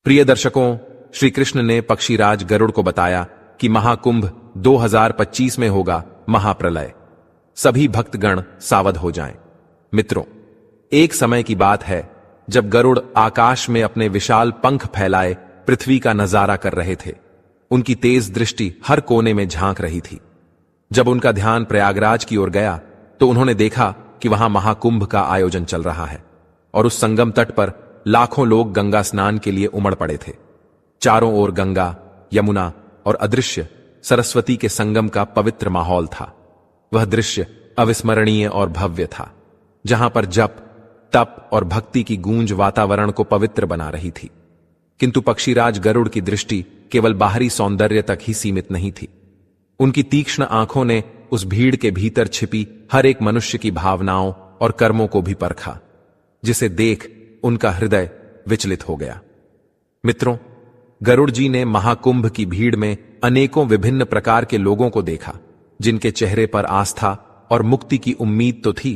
प्रिय दर्शकों, श्री कृष्ण ने पक्षीराज गरुड़ को बताया कि महाकुंभ 2025 में होगा महाप्रलय। सभी भक्तगण सावध हो जाएं। मित्रों, एक समय की बात है जब गरुड़ आकाश में अपने विशाल पंख फैलाए पृथ्वी का नजारा कर रहे थे। उनकी तेज दृष्टि हर कोने में झांक रही थी। जब उनका ध्यान प्रयागराज की ओर गया तो उन्होंने देखा कि वहां महाकुंभ का आयोजन चल रहा है और उस संगम तट पर लाखों लोग गंगा स्नान के लिए उमड़ पड़े थे। चारों ओर गंगा, यमुना और अदृश्य सरस्वती के संगम का पवित्र माहौल था। वह दृश्य अविस्मरणीय और भव्य था, जहां पर जप, तप और भक्ति की गूंज वातावरण को पवित्र बना रही थी। किंतु पक्षीराज गरुड़ की दृष्टि केवल बाहरी सौंदर्य तक ही सीमित नहीं थी। उनकी तीक्ष्ण आंखों ने उस भीड़ के भीतर छिपी हर एक मनुष्य की भावनाओं और कर्मों को भी परखा, जिसे देख उनका हृदय विचलित हो गया। मित्रों, गरुड़ जी ने महाकुंभ की भीड़ में अनेकों विभिन्न प्रकार के लोगों को देखा, जिनके चेहरे पर आस्था और मुक्ति की उम्मीद तो थी,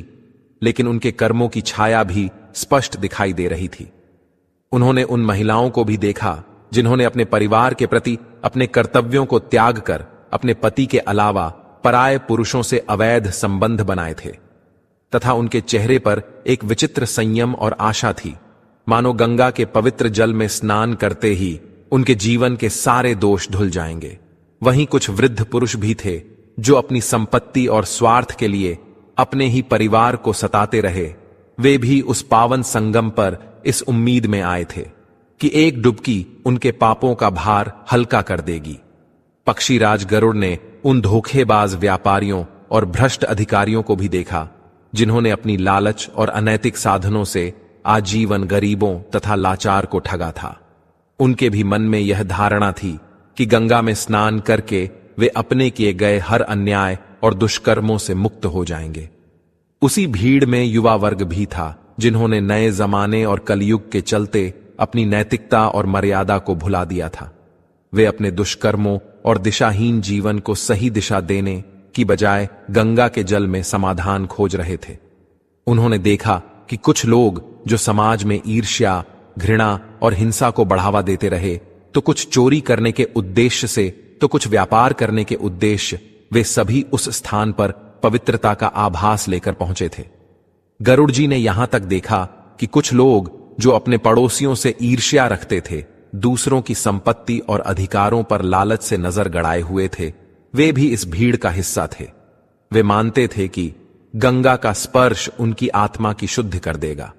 लेकिन उनके कर्मों की छाया भी स्पष्ट दिखाई दे रही थी। उन्होंने उन महिलाओं को भी देखा जिन्होंने अपने परिवार के प्रति अपने कर्तव्यों को त्याग कर अपने पति के अलावा पराये पुरुषों से अवैध संबंध बनाए थे, तथा उनके चेहरे पर एक विचित्र संयम और आशा थी, मानो गंगा के पवित्र जल में स्नान करते ही उनके जीवन के सारे दोष धुल जाएंगे। वहीं कुछ वृद्ध पुरुष भी थे जो अपनी संपत्ति और स्वार्थ के लिए अपने ही परिवार को सताते रहे। वे भी उस पावन संगम पर इस उम्मीद में आए थे कि एक डुबकी उनके पापों का भार हल्का कर देगी। पक्षीराज गरुड़ ने उन धोखेबाज व्यापारियों और भ्रष्ट अधिकारियों को भी देखा, जिन्होंने अपनी लालच और अनैतिक साधनों से आजीवन गरीबों तथा लाचार को ठगा था। उनके भी मन में यह धारणा थी कि गंगा में स्नान करके वे अपने किए गए हर अन्याय और दुष्कर्मों से मुक्त हो जाएंगे। उसी भीड़ में युवा वर्ग भी था, जिन्होंने नए जमाने और कलयुग के चलते अपनी नैतिकता और मर्यादा को भुला दिया था। वे अपने दुष्कर्मों और दिशाहीन जीवन को सही दिशा देने की बजाय गंगा के जल में समाधान खोज रहे थे। उन्होंने देखा कि कुछ लोग जो समाज में ईर्ष्या, घृणा और हिंसा को बढ़ावा देते रहे, तो कुछ चोरी करने के उद्देश्य से, तो कुछ व्यापार करने के उद्देश्य, वे सभी उस स्थान पर पवित्रता का आभास लेकर पहुंचे थे। गरुड़ जी ने यहां तक देखा कि कुछ लोग जो अपने पड़ोसियों से ईर्ष्या रखते थे, दूसरों की संपत्ति और अधिकारों पर लालच से नजर गड़ाए हुए थे, वे भी इस भीड़ का हिस्सा थे। वे मानते थे कि गंगा का स्पर्श उनकी आत्मा की शुद्ध कर देगा।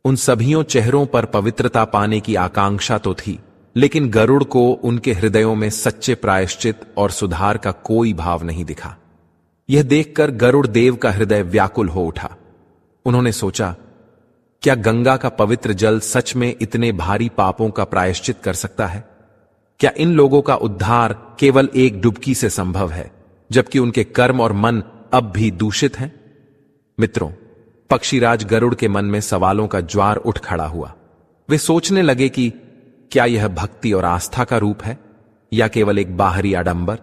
उन सभीयों चेहरों पर पवित्रता पाने की आकांक्षा तो थी, लेकिन गरुड़ को उनके हृदयों में सच्चे प्रायश्चित और सुधार का कोई भाव नहीं दिखा। यह देखकर गरुड़ देव का हृदय व्याकुल हो उठा। उन्होंने सोचा, क्या गंगा का पवित्र जल सच में इतने भारी पापों का प्रायश्चित कर सकता है? क्या इन लोगों का उद्धार केवल एक डुबकी से संभव है, जबकि उनके कर्म और मन अब भी दूषित हैं? मित्रों, पक्षीराज गरुड़ के मन में सवालों का ज्वार उठ खड़ा हुआ। वे सोचने लगे कि क्या यह भक्ति और आस्था का रूप है या केवल एक बाहरी आडंबर?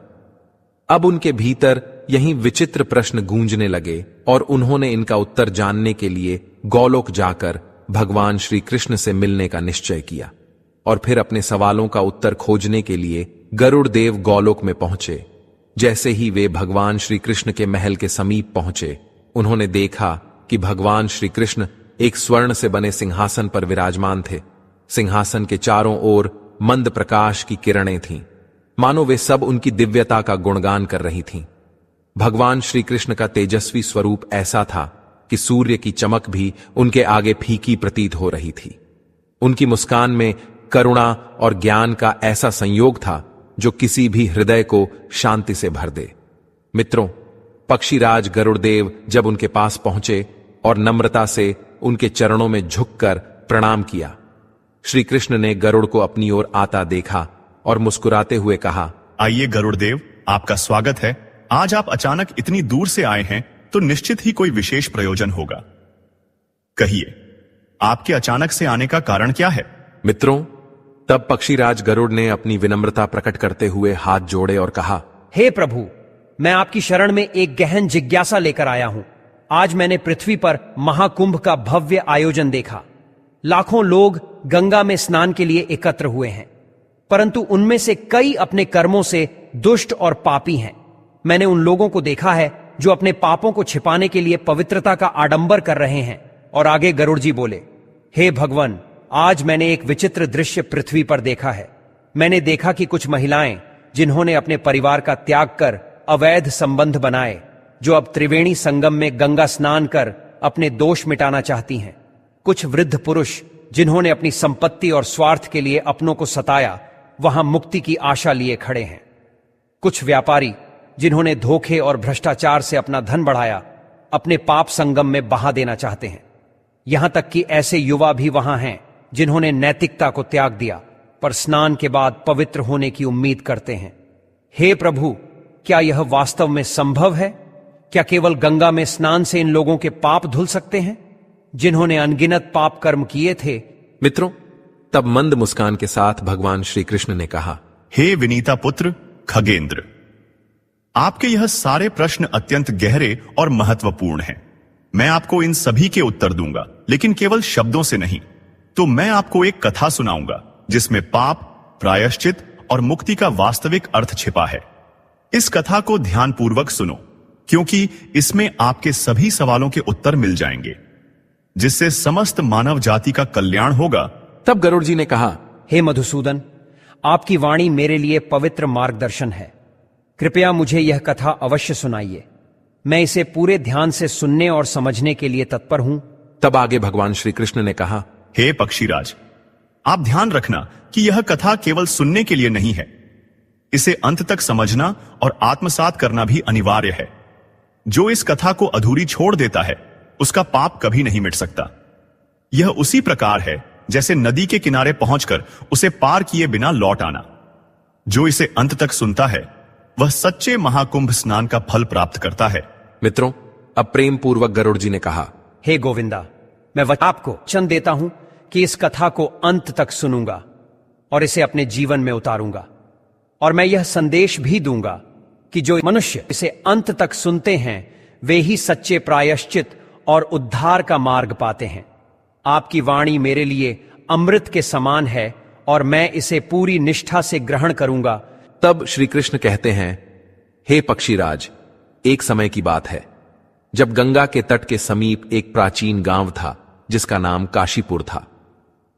अब उनके भीतर यही विचित्र प्रश्न गूंजने लगे और उन्होंने इनका उत्तर जानने के लिए गोलोक जाकर भगवान श्री कृष्ण से मिलने का निश्चय किया। और फिर अपने सवालों का उत्तर खोजने के लिए गरुड़ देव गोलोक में पहुंचे। जैसे ही वे भगवान श्री कृष्ण के महल के समीप पहुंचे, उन्होंने देखा कि भगवान श्री कृष्ण एक स्वर्ण से बने सिंहासन पर विराजमान थे। सिंहासन के चारों ओर मंद प्रकाश की किरणें थीं, मानो वे सब उनकी दिव्यता का गुणगान कर रही थीं। भगवान श्री कृष्ण का तेजस्वी स्वरूप ऐसा था कि सूर्य की चमक भी उनके आगे फीकी प्रतीत हो रही थी। उनकी मुस्कान में करुणा और ज्ञान का ऐसा संयोग था जो किसी भी हृदय को शांति से भर दे। मित्रों, पक्षीराज गरुड़देव जब उनके पास पहुंचे और नम्रता से उनके चरणों में झुककर प्रणाम किया, श्री कृष्ण ने गरुड़ को अपनी ओर आता देखा और मुस्कुराते हुए कहा, आइए गरुड़देव, आपका स्वागत है। आज आप अचानक इतनी दूर से आए हैं तो निश्चित ही कोई विशेष प्रयोजन होगा। कहिए, आपके अचानक से आने का कारण क्या है? मित्रों, तब पक्षीराज गरुड़ ने अपनी विनम्रता प्रकट करते हुए हाथ जोड़े और कहा, हे प्रभु, मैं आपकी शरण में एक गहन जिज्ञासा लेकर आया हूं। आज मैंने पृथ्वी पर महाकुंभ का भव्य आयोजन देखा, लाखों लोग गंगा में स्नान के लिए एकत्र हुए हैं, परंतु उनमें से कई अपने कर्मों से दुष्ट और पापी हैं। मैंने उन लोगों को देखा है जो अपने पापों को छिपाने के लिए पवित्रता का आडंबर कर रहे हैं। और आगे गरुड़ जी बोले, हे भगवान, आज मैंने एक विचित्र दृश्य पृथ्वी पर देखा है। मैंने देखा कि कुछ महिलाएं जिन्होंने अपने परिवार का त्याग कर अवैध संबंध बनाए, जो अब त्रिवेणी संगम में गंगा स्नान कर अपने दोष मिटाना चाहती हैं। कुछ वृद्ध पुरुष जिन्होंने अपनी संपत्ति और स्वार्थ के लिए अपनों को सताया, वहां मुक्ति की आशा लिए खड़े हैं। कुछ व्यापारी जिन्होंने धोखे और भ्रष्टाचार से अपना धन बढ़ाया, अपने पाप संगम में बहा देना चाहते हैं। यहां तक कि ऐसे युवा भी वहां हैं जिन्होंने नैतिकता को त्याग दिया, पर स्नान के बाद पवित्र होने की उम्मीद करते हैं। हे प्रभु, क्या यह वास्तव में संभव है? क्या केवल गंगा में स्नान से इन लोगों के पाप धुल सकते हैं जिन्होंने अनगिनत पाप कर्म किए थे? मित्रों, तब मंद मुस्कान के साथ भगवान श्री कृष्ण ने कहा, हे विनीता पुत्र खगेंद्र, आपके यह सारे प्रश्न अत्यंत गहरे और महत्वपूर्ण हैं। मैं आपको इन सभी के उत्तर दूंगा, लेकिन केवल शब्दों से नहीं। तो मैं आपको एक कथा सुनाऊंगा जिसमें पाप, प्रायश्चित और मुक्ति का वास्तविक अर्थ छिपा है। इस कथा को ध्यानपूर्वक सुनो, क्योंकि इसमें आपके सभी सवालों के उत्तर मिल जाएंगे, जिससे समस्त मानव जाति का कल्याण होगा। तब गरुड़ जी ने कहा, हे मधुसूदन, आपकी वाणी मेरे लिए पवित्र मार्गदर्शन है। कृपया मुझे यह कथा अवश्य सुनाइए। मैं इसे पूरे ध्यान से सुनने और समझने के लिए तत्पर हूं। तब आगे भगवान श्री कृष्ण ने कहा, हे पक्षीराज, आप ध्यान रखना कि यह कथा केवल सुनने के लिए नहीं है। इसे अंत तक समझना और आत्मसात करना भी अनिवार्य है। जो इस कथा को अधूरी छोड़ देता है, उसका पाप कभी नहीं मिट सकता। यह उसी प्रकार है जैसे नदी के किनारे पहुंचकर उसे पार किए बिना लौट आना। जो इसे अंत तक सुनता है, वह सच्चे महाकुंभ स्नान का फल प्राप्त करता है। मित्रों, अब प्रेम पूर्वक गरुड़ जी ने कहा, हे गोविंदा, मैं आपको वचन देता हूं कि इस कथा को अंत तक सुनूंगा और इसे अपने जीवन में उतारूंगा। और मैं यह संदेश भी दूंगा कि जो मनुष्य इसे अंत तक सुनते हैं, वे ही सच्चे प्रायश्चित और उद्धार का मार्ग पाते हैं। आपकी वाणी मेरे लिए अमृत के समान है और मैं इसे पूरी निष्ठा से ग्रहण करूंगा। तब श्री कृष्ण कहते हैं, हे पक्षीराज, एक समय की बात है जब गंगा के तट के समीप एक प्राचीन गांव था जिसका नाम काशीपुर था।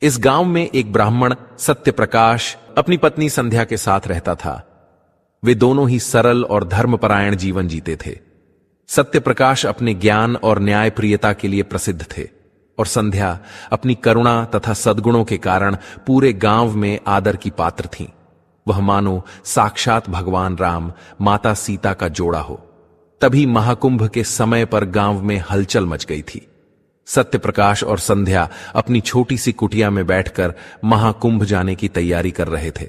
इस गांव में एक ब्राह्मण सत्यप्रकाश अपनी पत्नी संध्या के साथ रहता था। वे दोनों ही सरल और धर्मपरायण जीवन जीते थे। सत्यप्रकाश अपने ज्ञान और न्यायप्रियता के लिए प्रसिद्ध थे और संध्या अपनी करुणा तथा सद्गुणों के कारण पूरे गांव में आदर की पात्र थीं। वह मानो साक्षात भगवान राम माता सीता का जोड़ा हो। तभी महाकुंभ के समय पर गांव में हलचल मच गई थी। सत्यप्रकाश और संध्या अपनी छोटी सी कुटिया में बैठकर महाकुंभ जाने की तैयारी कर रहे थे।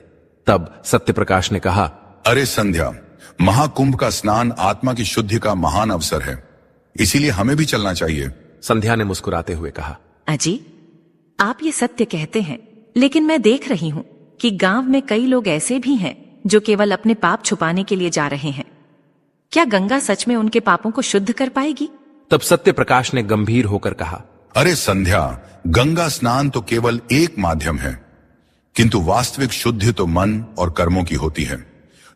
तब सत्यप्रकाश ने कहा, अरे संध्या, महाकुंभ का स्नान आत्मा की शुद्धि का महान अवसर है, इसीलिए हमें भी चलना चाहिए। संध्या ने मुस्कुराते हुए कहा, अजी, आप ये सत्य कहते हैं, लेकिन मैं देख रही हूँ कि गांव में कई लोग ऐसे भी हैं जो केवल अपने पाप छुपाने के लिए जा रहे हैं। क्या गंगा सच में उनके पापों को शुद्ध कर पाएगी? तब सत्यप्रकाश ने गंभीर होकर कहा, अरे संध्या, गंगा स्नान तो केवल एक माध्यम है, किंतु वास्तविक शुद्धि तो मन और कर्मों की होती है।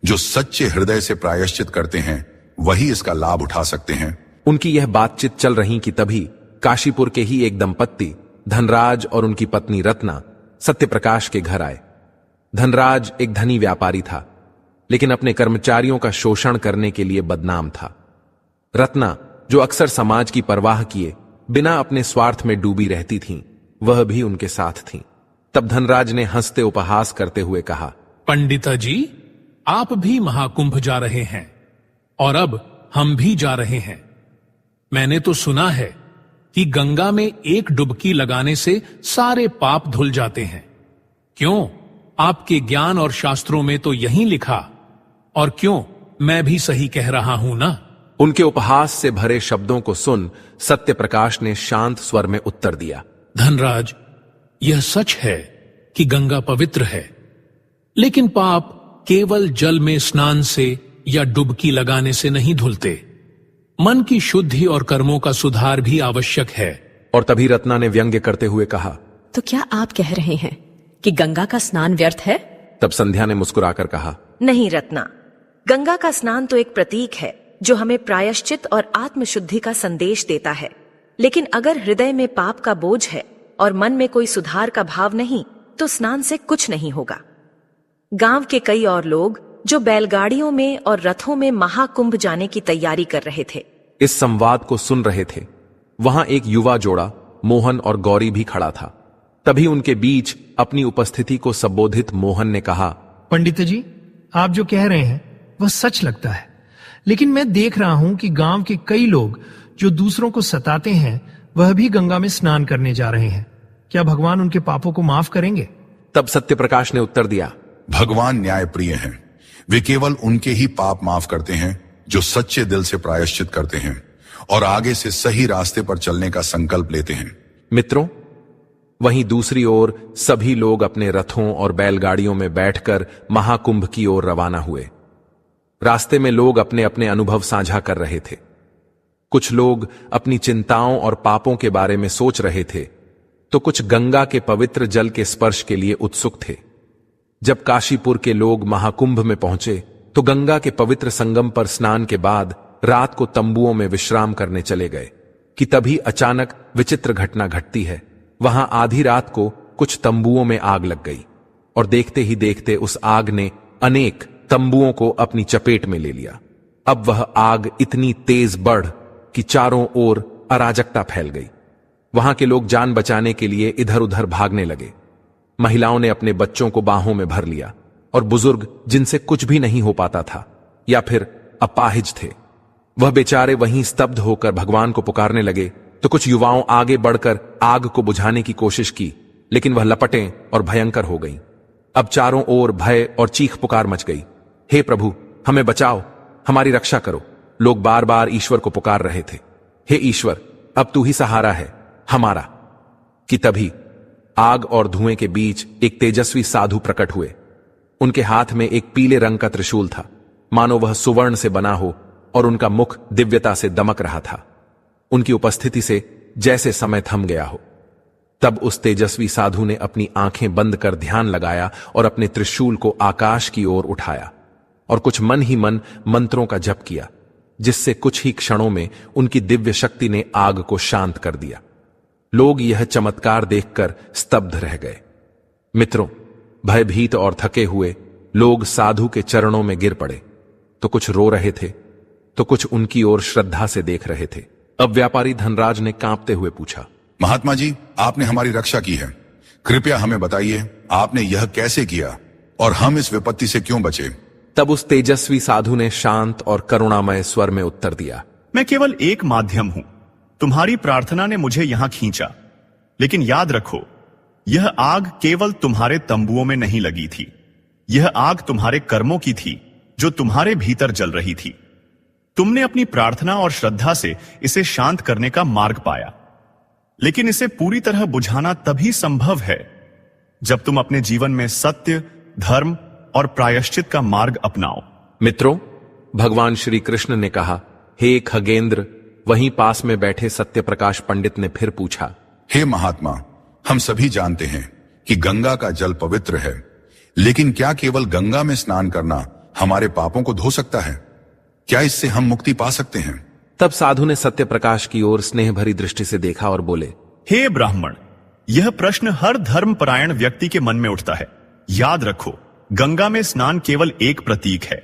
जो सच्चे हृदय से प्रायश्चित करते हैं, वही इसका लाभ उठा सकते हैं। उनकी यह बातचीत चल रही कि तभी काशीपुर के ही एक दंपत्ति धनराज और उनकी पत्नी रत्ना सत्यप्रकाश के घर आए। धनराज एक धनी व्यापारी था, लेकिन अपने कर्मचारियों का शोषण करने के लिए बदनाम था। रत्ना, जो अक्सर समाज की परवाह किए बिना अपने स्वार्थ में डूबी रहती थीं, वह भी उनके साथ थीं। तब धनराज ने हंसते उपहास करते हुए कहा, पंडिता जी, आप भी महाकुंभ जा रहे हैं और अब हम भी जा रहे हैं। मैंने तो सुना है कि गंगा में एक डुबकी लगाने से सारे पाप धुल जाते हैं। क्यों? आपके ज्ञान और शास्त्रों में तो यही लिखा, और क्यों, मैं भी सही कह रहा हूं ना? उनके उपहास से भरे शब्दों को सुन सत्यप्रकाश ने शांत स्वर में उत्तर दिया, धनराज, यह सच है कि गंगा पवित्र है, लेकिन पाप केवल जल में स्नान से या डुबकी लगाने से नहीं धुलते। मन की शुद्धि और कर्मों का सुधार भी आवश्यक है। और तभी रत्ना ने व्यंग्य करते हुए कहा, तो क्या आप कह रहे हैं कि गंगा का स्नान व्यर्थ है? तब संध्या ने मुस्कुराकर कहा, नहीं रत्ना, गंगा का स्नान तो एक प्रतीक है जो हमें प्रायश्चित और आत्मशुद्धि का संदेश देता है। लेकिन अगर हृदय में पाप का बोझ है और मन में कोई सुधार का भाव नहीं, तो स्नान से कुछ नहीं होगा। गांव के कई और लोग जो बैलगाड़ियों में और रथों में महाकुंभ जाने की तैयारी कर रहे थे, इस संवाद को सुन रहे थे। वहां एक युवा जोड़ा मोहन और गौरी भी खड़ा था। तभी उनके बीच अपनी उपस्थिति को संबोधित मोहन ने कहा, पंडित जी, आप जो कह रहे हैं वह सच लगता है, लेकिन मैं देख रहा हूं कि गांव के कई लोग जो दूसरों को सताते हैं वह भी गंगा में स्नान करने जा रहे हैं। क्या भगवान उनके पापों को माफ करेंगे? तब सत्यप्रकाश ने उत्तर दिया, भगवान न्यायप्रिय हैं। वे केवल उनके ही पाप माफ करते हैं जो सच्चे दिल से प्रायश्चित करते हैं और आगे से सही रास्ते पर चलने का संकल्प लेते हैं। मित्रों, वहीं दूसरी ओर सभी लोग अपने रथों और बैलगाड़ियों में बैठकर महाकुंभ की ओर रवाना हुए। रास्ते में लोग अपने अपने अनुभव साझा कर रहे थे। कुछ लोग अपनी चिंताओं और पापों के बारे में सोच रहे थे, तो कुछ गंगा के पवित्र जल के स्पर्श के लिए उत्सुक थे। जब काशीपुर के लोग महाकुंभ में पहुंचे तो गंगा के पवित्र संगम पर स्नान के बाद रात को तंबुओं में विश्राम करने चले गए कि तभी अचानक विचित्र घटना घटती है। वहां आधी रात को कुछ तंबुओं में आग लग गई और देखते ही देखते उस आग ने अनेक तंबुओं को अपनी चपेट में ले लिया। अब वह आग इतनी तेज बढ़ कि चारों ओर अराजकता फैल गई। वहां के लोग जान बचाने के लिए इधर उधर भागने लगे। महिलाओं ने अपने बच्चों को बाहों में भर लिया और बुजुर्ग जिनसे कुछ भी नहीं हो पाता था या फिर अपाहिज थे, वह बेचारे वहीं स्तब्ध होकर भगवान को पुकारने लगे। तो कुछ युवाओं आगे बढ़कर आग को बुझाने की कोशिश की, लेकिन वह लपटें और भयंकर हो गईं। अब चारों ओर भय और चीख पुकार मच गई। हे प्रभु, हमें बचाओ, हमारी रक्षा करो। लोग बार बार ईश्वर को पुकार रहे थे, हे ईश्वर, अब तू ही सहारा है हमारा। कि तभी आग और धुएं के बीच एक तेजस्वी साधु प्रकट हुए। उनके हाथ में एक पीले रंग का त्रिशूल था, मानो वह सुवर्ण से बना हो, और उनका मुख दिव्यता से दमक रहा था। उनकी उपस्थिति से जैसे समय थम गया हो। तब उस तेजस्वी साधु ने अपनी आंखें बंद कर ध्यान लगाया और अपने त्रिशूल को आकाश की ओर उठाया और कुछ मन ही मन मंत्रों का जप किया, जिससे कुछ ही क्षणों में उनकी दिव्य शक्ति ने आग को शांत कर दिया। लोग यह चमत्कार देखकर स्तब्ध रह गए। मित्रों, भयभीत और थके हुए लोग साधु के चरणों में गिर पड़े। तो कुछ रो रहे थे, तो कुछ उनकी ओर श्रद्धा से देख रहे थे। अब व्यापारी धनराज ने कांपते हुए पूछा, महात्मा जी, आपने हमारी रक्षा की है, कृपया हमें बताइए आपने यह कैसे किया और हम इस विपत्ति से क्यों बचे? तब उस तेजस्वी साधु ने शांत और करुणामय स्वर में उत्तर दिया, मैं केवल एक माध्यम हूं। तुम्हारी प्रार्थना ने मुझे यहां खींचा, लेकिन याद रखो, यह आग केवल तुम्हारे तंबुओं में नहीं लगी थी। यह आग तुम्हारे कर्मों की थी जो तुम्हारे भीतर जल रही थी। तुमने अपनी प्रार्थना और श्रद्धा से इसे शांत करने का मार्ग पाया, लेकिन इसे पूरी तरह बुझाना तभी संभव है जब तुम अपने जीवन में सत्य, धर्म और प्रायश्चित का मार्ग अपनाओ। मित्रों, भगवान श्री कृष्ण ने कहा, हे खगेंद्र। वहीं पास में बैठे सत्यप्रकाश पंडित ने फिर पूछा, हे महात्मा, हम सभी जानते हैं कि गंगा का जल पवित्र है, लेकिन क्या केवल गंगा में स्नान करना हमारे पापों को धो सकता है? क्या इससे हम मुक्ति पा सकते हैं? तब साधु ने सत्यप्रकाश की ओर स्नेह भरी दृष्टि से देखा और बोले, हे ब्राह्मण, यह प्रश्न हर धर्मपरायण व्यक्ति के मन में उठता है। याद रखो, गंगा में स्नान केवल एक प्रतीक है।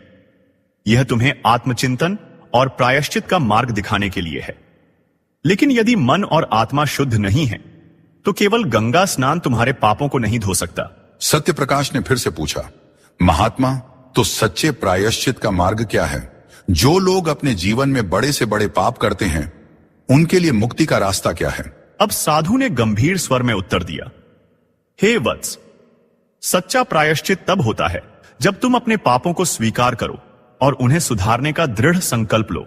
यह तुम्हें आत्मचिंतन और प्रायश्चित का मार्ग दिखाने के लिए है। लेकिन यदि मन और आत्मा शुद्ध नहीं है, तो केवल गंगा स्नान तुम्हारे पापों को नहीं धो सकता। सत्यप्रकाश ने फिर से पूछा, महात्मा, तो सच्चे प्रायश्चित का मार्ग क्या है? जो लोग अपने जीवन में बड़े से बड़े पाप करते हैं, उनके लिए मुक्ति का रास्ता क्या है? अब साधु ने गंभीर स्वर में उत्तर दिया, हे वत्स, सच्चा प्रायश्चित तब होता है जब तुम अपने पापों को स्वीकार करो और उन्हें सुधारने का दृढ़ संकल्प लो।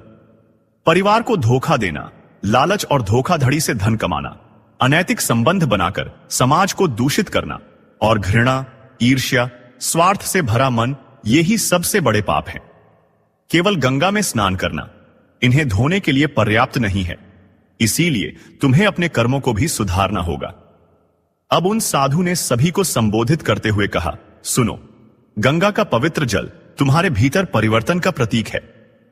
परिवार को धोखा देना, लालच और धोखाधड़ी से धन कमाना, अनैतिक संबंध बनाकर समाज को दूषित करना और घृणा, ईर्ष्या, स्वार्थ से भरा मन, ये ही सबसे बड़े पाप हैं। केवल गंगा में स्नान करना इन्हें धोने के लिए पर्याप्त नहीं है। इसीलिए तुम्हें अपने कर्मों को भी सुधारना होगा। अब उन साधु ने सभी को संबोधित करते हुए कहा, सुनो, गंगा का पवित्र जल तुम्हारे भीतर परिवर्तन का प्रतीक है,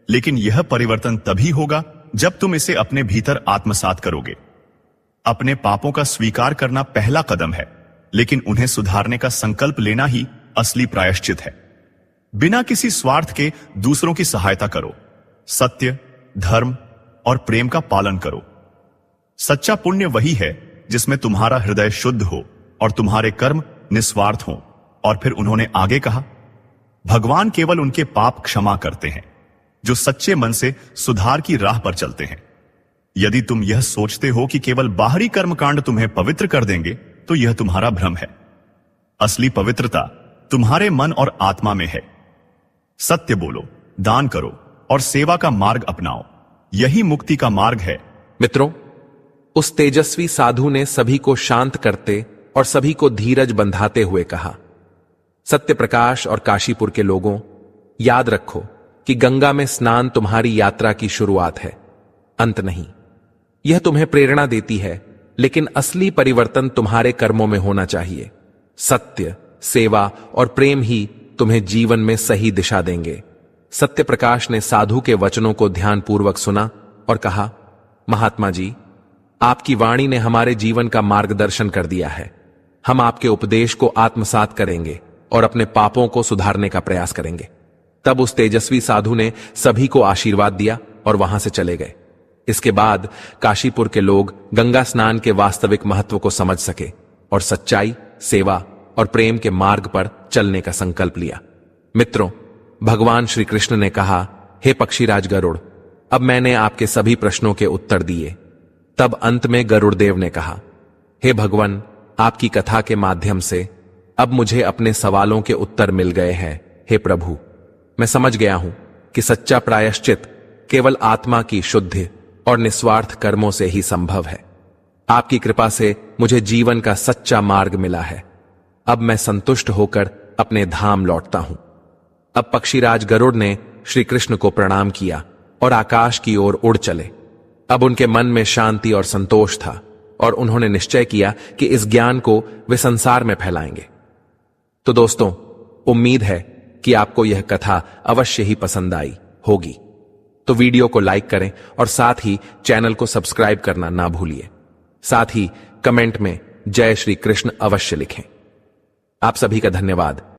लेकिन यह परिवर्तन तभी होगा जब तुम इसे अपने भीतर आत्मसात करोगे। अपने पापों का स्वीकार करना पहला कदम है, लेकिन उन्हें सुधारने का संकल्प लेना ही असली प्रायश्चित है। बिना किसी स्वार्थ के दूसरों की सहायता करो, सत्य, धर्म और प्रेम का पालन करो। सच्चा पुण्य वही है जिसमें तुम्हारा हृदय शुद्ध हो और तुम्हारे कर्म निस्वार्थ हो। और फिर उन्होंने आगे कहा, भगवान केवल उनके पाप क्षमा करते हैं जो सच्चे मन से सुधार की राह पर चलते हैं। यदि तुम यह सोचते हो कि केवल बाहरी कर्मकांड तुम्हें पवित्र कर देंगे, तो यह तुम्हारा भ्रम है। असली पवित्रता तुम्हारे मन और आत्मा में है। सत्य बोलो, दान करो और सेवा का मार्ग अपनाओ, यही मुक्ति का मार्ग है। मित्रों, उस तेजस्वी साधु ने सभी को शांत करते और सभी को धीरज बंधाते हुए कहा, सत्य प्रकाश और काशीपुर के लोगों, याद रखो कि गंगा में स्नान तुम्हारी यात्रा की शुरुआत है, अंत नहीं। यह तुम्हें प्रेरणा देती है, लेकिन असली परिवर्तन तुम्हारे कर्मों में होना चाहिए। सत्य, सेवा और प्रेम ही तुम्हें जीवन में सही दिशा देंगे। सत्य प्रकाश ने साधु के वचनों को ध्यानपूर्वक सुना और कहा, महात्मा जी, आपकी वाणी ने हमारे जीवन का मार्गदर्शन कर दिया है। हम आपके उपदेश को आत्मसात करेंगे और अपने पापों को सुधारने का प्रयास करेंगे। तब उस तेजस्वी साधु ने सभी को आशीर्वाद दिया और वहां से चले गए। इसके बाद काशीपुर के लोग गंगा स्नान के वास्तविक महत्व को समझ सके और सच्चाई, सेवा और प्रेम के मार्ग पर चलने का संकल्प लिया। मित्रों, भगवान श्री कृष्ण ने कहा, हे पक्षीराज गरुड़, अब मैंने आपके सभी प्रश्नों के उत्तर दिए। तब अंत में गरुड़देव ने कहा, हे भगवान, आपकी कथा के माध्यम से अब मुझे अपने सवालों के उत्तर मिल गए हैं। हे प्रभु, मैं समझ गया हूं कि सच्चा प्रायश्चित केवल आत्मा की शुद्धि और निस्वार्थ कर्मों से ही संभव है। आपकी कृपा से मुझे जीवन का सच्चा मार्ग मिला है। अब मैं संतुष्ट होकर अपने धाम लौटता हूं। अब पक्षीराज गरुड़ ने श्री कृष्ण को प्रणाम किया और आकाश की ओर उड़ चले। अब उनके मन में शांति और संतोष था और उन्होंने निश्चय किया कि इस ज्ञान को वे संसार में फैलाएंगे। तो दोस्तों, उम्मीद है कि आपको यह कथा अवश्य ही पसंद आई होगी। तो वीडियो को लाइक करें और साथ ही चैनल को सब्सक्राइब करना ना भूलिए। साथ ही कमेंट में जय श्री कृष्ण अवश्य लिखें। आप सभी का धन्यवाद।